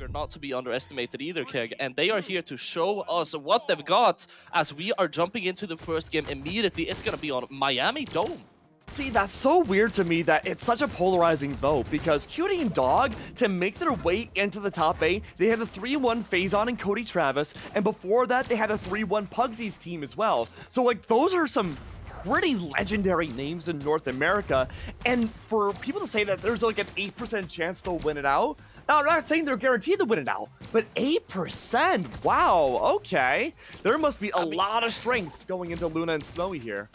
Dawg are not to be underestimated either, Keg, and they are here to show us what they've got as we are jumping into the first game immediately. It's going to be on Miami Dome. See, that's so weird to me that it's such a polarizing vote because Cxti and Dawg, to make their way into the top 8, they had a 3-1 Phazon and Cody Travis, and before that, they had a 3-1 Pugsy's team as well. So, like, those are some pretty legendary names in North America, and for people to say that there's like an 8% chance they'll win it out, now, I'm not saying they're guaranteed to win it out, but 8%, wow, okay. There must be a lot of strengths going into Luna and Snowy here.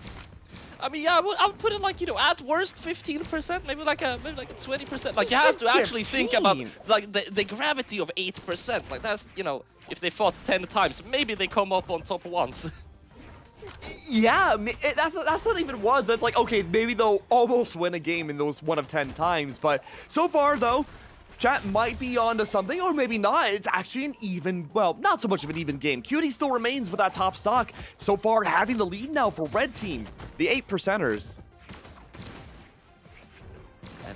I mean, yeah, I would put it like, you know, at worst 15%, maybe like a 20%. Like, you have to actually think about like the gravity of 8%. Like, that's, you know, if they fought 10 times, maybe they come up on top once. Yeah, that's not even once. That's like, okay, maybe they'll almost win a game in those 1 of 10 times. But so far, though, chat might be onto something, or maybe not. It's actually an even, well, not so much of an even game. Cxti still remains with that top stock. So far, having the lead now for Red Team, the 8%ers.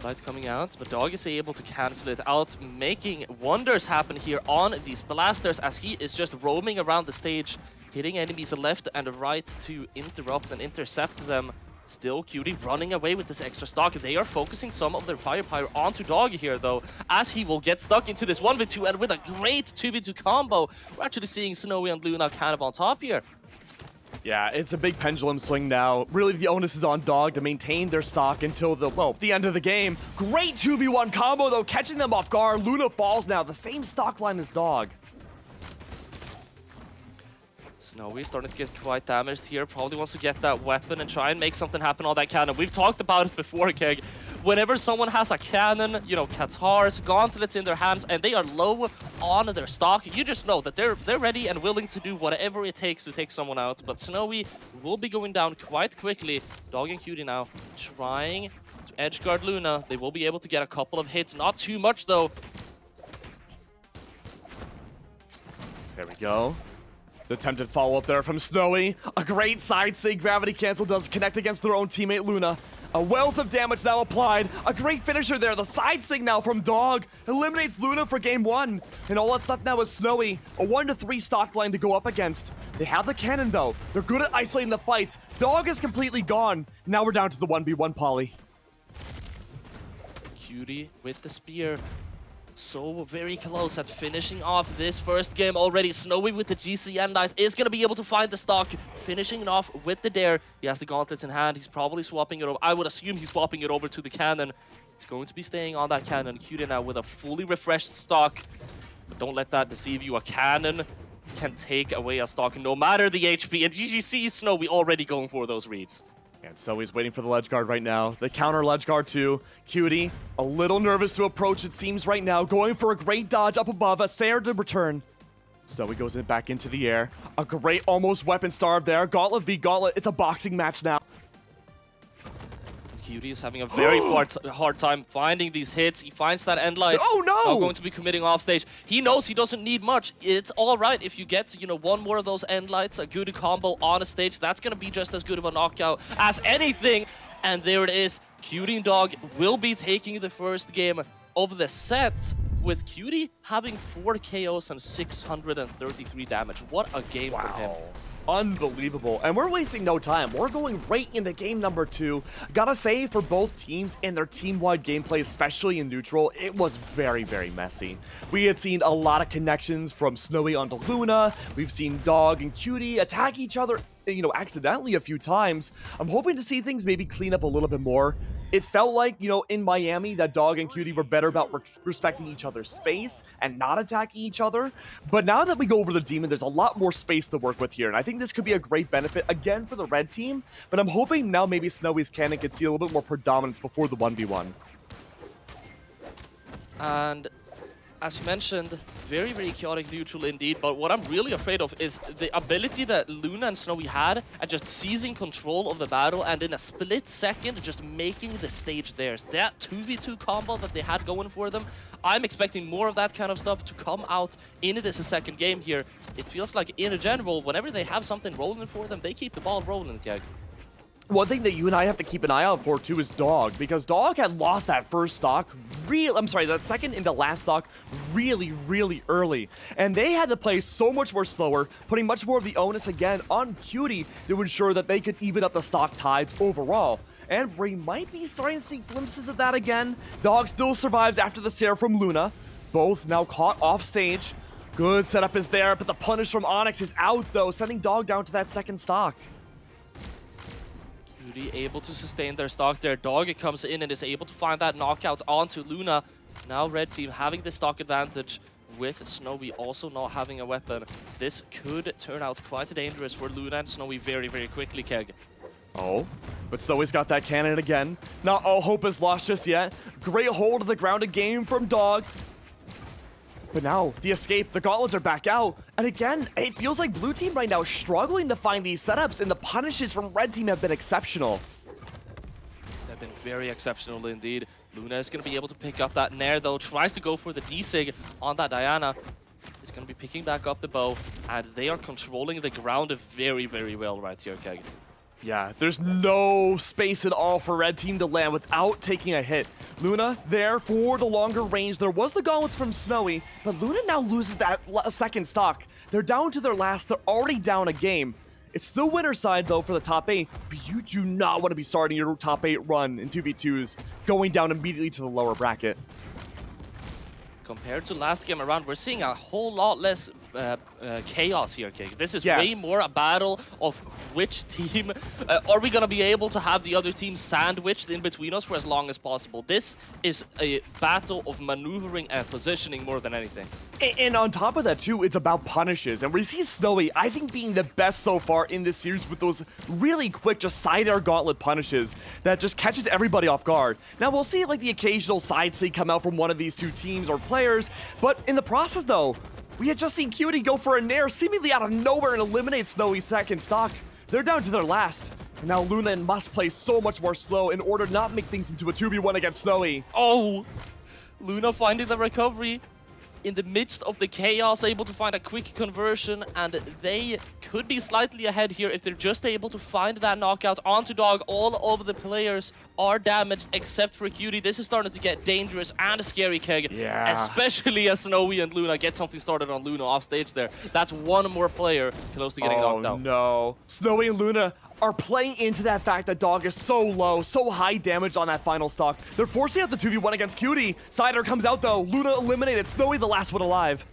Light coming out, but Dawg is able to cancel it out, making wonders happen here on these blasters as he is just roaming around the stage, hitting enemies left and right to interrupt and intercept them. Still, Cxti running away with this extra stock. They are focusing some of their firepower onto Dawg here, though, as he will get stuck into this 1v2, and with a great 2v2 combo, we're actually seeing Snowy and Luna kind of on top here. Yeah, it's a big pendulum swing now. Really, the onus is on Dawg to maintain their stock until the end of the game. Great 2v1 combo, though, catching them off guard. Luna falls now, the same stock line as Dawg. Snowy starting to get quite damaged here. Probably wants to get that weapon and try and make something happen on that cannon. We've talked about it before, Keg. Whenever someone has a cannon, you know, Katars, gauntlets in their hands, and they are low on their stock, you just know that they're ready and willing to do whatever it takes to take someone out. But Snowy will be going down quite quickly. Dawg and Cxti now trying to edgeguard Luna. They will be able to get a couple of hits. Not too much, though. There we go. The attempted follow-up there from Snowy. A great side sig gravity cancel does connect against their own teammate Luna. A wealth of damage now applied. A great finisher there. The side sig now from Dawg eliminates Luna for game 1. And all that's left now is Snowy. A 1-3 stock line to go up against. They have the cannon though. They're good at isolating the fights. Dawg is completely gone. Now we're down to the 1v1 poly. Cxti with the spear. So very close at finishing off this first game already. Snowy with the GCN Knight is going to be able to find the stock, finishing it off with the dare. He has the gauntlets in hand. He's probably swapping it over. I would assume he's swapping it over to the cannon. He's going to be staying on that cannon. Cxti now with a fully refreshed stock. But don't let that deceive you. A cannon can take away a stock no matter the HP. And you see Snowy already going for those reads. And so he's waiting for the ledge guard right now. The counter ledge guard too. Cxti, a little nervous to approach, it seems right now. Going for a great dodge up above. A Sayer to return. Snowy goes back into the air. A great almost weapon starve there. Gauntlet v Gauntlet. It's a boxing match now. Cxti is having a very hard time finding these hits. He finds that end light. Oh no! Now going to be committing off stage. He knows he doesn't need much. It's all right if you get, you know, one more of those end lights, a good combo on a stage. That's going to be just as good of a knockout as anything. And there it is. Cxti and Dawg will be taking the first game of the set, with Cxti having 4 KOs and 633 damage. What a game for him. Unbelievable. And we're wasting no time. We're going right into game number 2. Gotta say, for both teams and their team-wide gameplay, especially in neutral, it was very, very messy. We had seen a lot of connections from Snowy onto Luna. We've seen Dawg and Cxti attack each other, you know, accidentally a few times. I'm hoping to see things maybe clean up a little bit more. It felt like, you know, in Miami that Dawg and Cxti were better about respecting each other's space and not attacking each other. But now that we go over the Demon, there's a lot more space to work with here. And I think this could be a great benefit, again, for the red team. But I'm hoping now maybe Snowy's cannon could see a little bit more predominance before the 1v1. And as you mentioned, very, very chaotic neutral indeed, but what I'm really afraid of is the ability that Luna and Snowy had at just seizing control of the battle and in a split second just making the stage theirs. That 2v2 combo that they had going for them, I'm expecting more of that kind of stuff to come out in this second game here. It feels like, in general, whenever they have something rolling for them, they keep the ball rolling, Keg. One thing that you and I have to keep an eye out for too is Dawg, because Dawg had lost that first stock that second into last stock really early. And they had to play so much more slower, putting much more of the onus again on Cxti to ensure that they could even up the stock tides overall. And we might be starting to see glimpses of that again. Dawg still survives after the Sarah from Luna. Both now caught off stage. Good setup is there, but the punish from Onyx is out though, sending Dawg down to that second stock. Cxti able to sustain their stock there. Dawg comes in and is able to find that knockout onto Luna. Now red team having the stock advantage with Snowy also not having a weapon. This could turn out quite dangerous for Luna and Snowy very quickly, Keg. Oh, but Snowy's got that cannon again. Not all hope is lost just yet. Great hold of the grounded game from Dawg. But now, the escape, the gauntlets are back out. And again, it feels like blue team right now struggling to find these setups, and the punishes from red team have been exceptional. They've been very exceptional indeed. Luna is going to be able to pick up that Nair though, tries to go for the D-Sig on that Diana. Is going to be picking back up the bow, and they are controlling the ground very well right here, Keg. Yeah, there's no space at all for red team to land without taking a hit. Luna there for the longer range. There was the gauntlets from Snowy, but Luna now loses that second stock. They're down to their last. They're already down a game. It's still winner's side though for the top 8, but you do not want to be starting your top 8 run in 2v2s going down immediately to the lower bracket. Compared to last game around, we're seeing a whole lot less chaos here, Keg. This is way more a battle of which team are we going to be able to have the other team sandwiched in between us for as long as possible. This is a battle of maneuvering and positioning more than anything. And on top of that too, it's about punishes. And we see Snowy, I think, being the best so far in this series with those really quick, just side air gauntlet punishes that just catches everybody off guard. Now we'll see like the occasional side C come out from one of these two teams or players, but in the process though, we had just seen Cxti go for a Nair seemingly out of nowhere and eliminate Snowy's second stock. They're down to their last. And now Luna must play so much more slow in order to not make things into a 2v1 against Snowy. Oh, Luna finding the recovery in the midst of the chaos, able to find a quick conversion, and they could be slightly ahead here if they're just able to find that knockout onto Dawg. All of the players are damaged except for Cxti. This is starting to get dangerous and scary, Keg. Yeah. Especially as Snowy and Luna get something started on Luna off stage there. That's one more player close to getting knocked out. Oh no. Snowy and Luna are playing into that fact that Dawg is so low, so high damage on that final stock. They're forcing out the 2v1 against Cxti. Sider comes out though. Luna eliminated. Snowy the last one alive.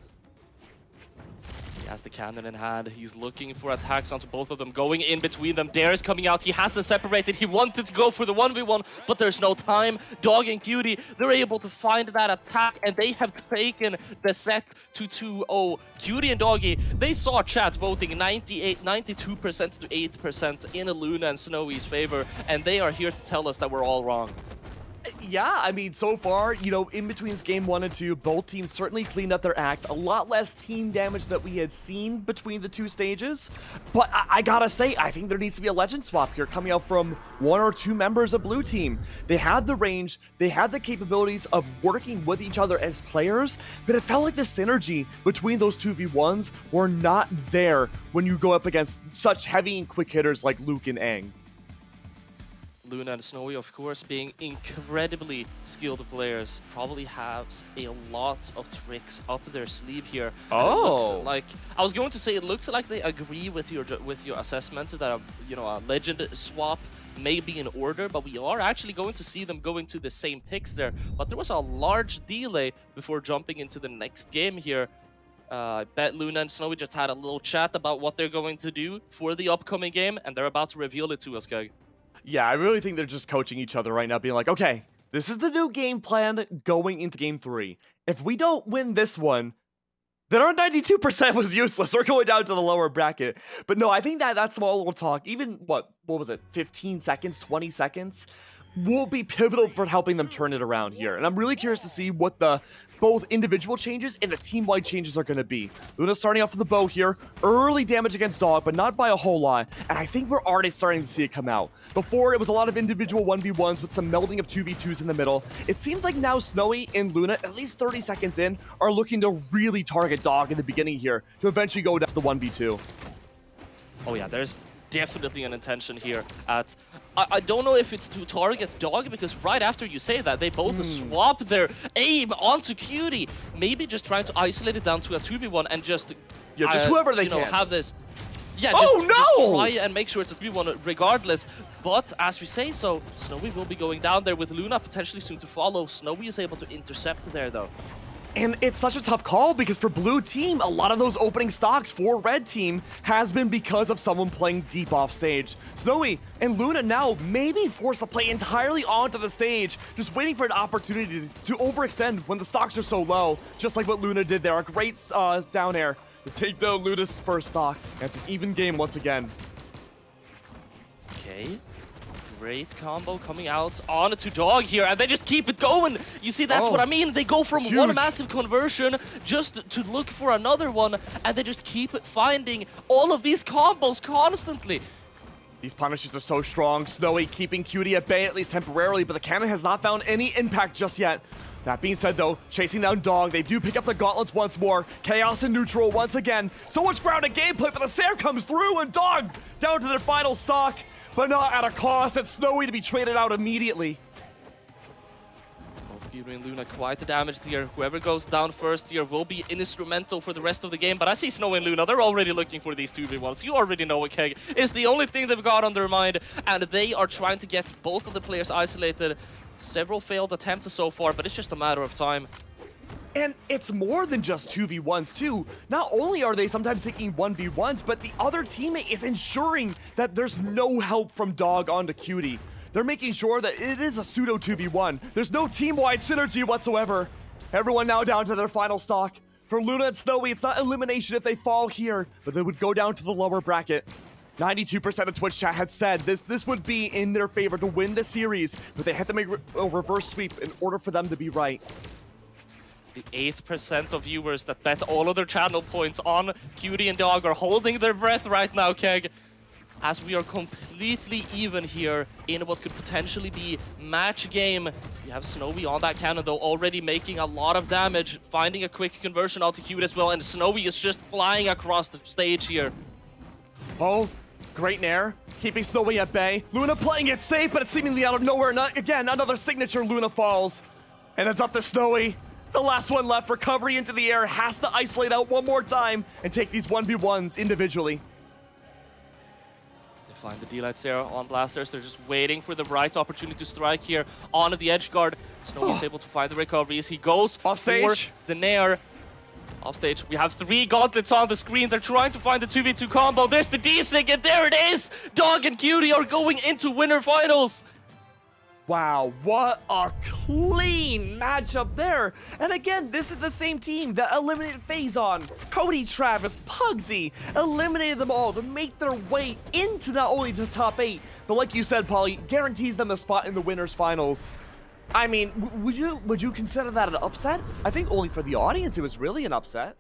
He has the cannon in hand. He's looking for attacks onto both of them, going in between them. Dare is coming out. He has them separated. He wanted to go for the 1v1, but there's no time. Dawg and Cxti, they're able to find that attack, and they have taken the set to 2-0. Cxti and Doggy, they saw chat voting 92% to 8% in Luna and Snowy's favor, and they are here to tell us that we're all wrong. Yeah, I mean, so far, you know, in between game 1 and 2, both teams certainly cleaned up their act. A lot less team damage that we had seen between the two stages. But I gotta say, I think there needs to be a legend swap here coming out from 1 or 2 members of blue team. They have the range, they have the capabilities of working with each other as players, but it felt like the synergy between those 2v1s were not there when you go up against such heavy and quick hitters like Luke and Aang. Luna and Snowy, of course, being incredibly skilled players, probably has a lot of tricks up their sleeve here. Oh, I was going to say, it looks like they agree with your assessment that a legend swap may be in order, but we are actually going to see them going to the same picks there. But there was a large delay before jumping into the next game here. I bet Luna and Snowy just had a little chat about what they're going to do for the upcoming game, and they're about to reveal it to us, Keg. Yeah, I really think they're just coaching each other right now, being like, okay, this is the new game plan going into game 3. If we don't win this one, then our 92% was useless. We're going down to the lower bracket. But no, I think that small little talk, even, what was it, 15 seconds, 20 seconds, will be pivotal for helping them turn it around here. And I'm really curious to see what the both individual changes and the team-wide changes are going to be. Luna starting off with the bow here. Early damage against Dawg, but not by a whole lot. And I think we're already starting to see it come out. Before, it was a lot of individual 1v1s with some melding of 2v2s in the middle. It seems like now Snowy and Luna, at least 30 seconds in, are looking to really target Dawg in the beginning here to eventually go down to the 1v2. Oh yeah, there's definitely an intention here at... I don't know if it's to target Dawg, because right after you say that, they both swap their aim onto Cxti. Maybe just trying to isolate it down to a 2v1 and just... Yeah, just whoever they can. have this... Yeah, just try and make sure it's a 3v1 regardless. But as we say so, Snowy will be going down there with Luna potentially soon to follow. Snowy is able to intercept there though. And it's such a tough call because for blue team, a lot of those opening stocks for red team has been because of someone playing deep off stage. Snowy and Luna now may be forced to play entirely onto the stage, just waiting for an opportunity to overextend when the stocks are so low, just like what Luna did there. A great down air to take down Luna's first stock. That's an even game once again. Okay. Great combo coming out on to Dawg here, and they just keep it going. You see, that's what I mean. They go from one massive conversion just to look for another one, and they just keep finding all of these combos constantly. These punishes are so strong. Snowy keeping Cxti at bay, at least temporarily, but the cannon has not found any impact just yet. That being said, though, chasing down Dawg, they do pick up the gauntlets once more. Chaos in neutral once again. So much grounded gameplay, but the Sair comes through, and Dawg down to their final stock. But not at a cost. It's Snowy to be traded out immediately. Both Cxti and Luna quite the damage here. Whoever goes down first here will be instrumental for the rest of the game. But I see Snowy and Luna, they're already looking for these 2v1s. You already know what Keg is the only thing they've got on their mind. And they are trying to get both of the players isolated. Several failed attempts so far, but it's just a matter of time. And it's more than just 2v1s too. Not only are they sometimes taking 1v1s, but the other teammate is ensuring that there's no help from Dawg onto Cxti. They're making sure that it is a pseudo 2v1. There's no team-wide synergy whatsoever. Everyone now down to their final stock. For Luna and Snowy, it's not elimination if they fall here, but they would go down to the lower bracket. 92% of Twitch chat had said this would be in their favor to win the series, but they had to make a reverse sweep in order for them to be right. The 8% of viewers that bet all of their channel points on Cxti and Dawg are holding their breath right now, Keg, as we are completely even here in what could potentially be match game. You have Snowy on that cannon, though, already making a lot of damage, finding a quick conversion onto Cxti as well, and Snowy is just flying across the stage here. Oh, great nair, keeping Snowy at bay. Luna playing it safe, but it's seemingly out of nowhere. Again, another signature Luna falls. And it's up to Snowy. The last one left, recovery into the air, has to isolate out one more time and take these 1v1s individually. They find the D-Lights there on Blasters. They're just waiting for the right opportunity to strike here onto the edge guard. Snowy is able to find the recoveries. He goes off stage for the nair. Off stage, we have 3 gauntlets on the screen. They're trying to find the 2v2 combo. There's the D-Sig, and there it is! Dawg and Cxti are going into winner finals. Wow, what a clean matchup there. And again, this is the same team that eliminated Phazon, Cody, Travis, Pugsy, eliminated them all to make their way into not only the top 8, but like you said, Polly, guarantees them a spot in the winners finals. I mean, would you consider that an upset? I think only for the audience it was really an upset.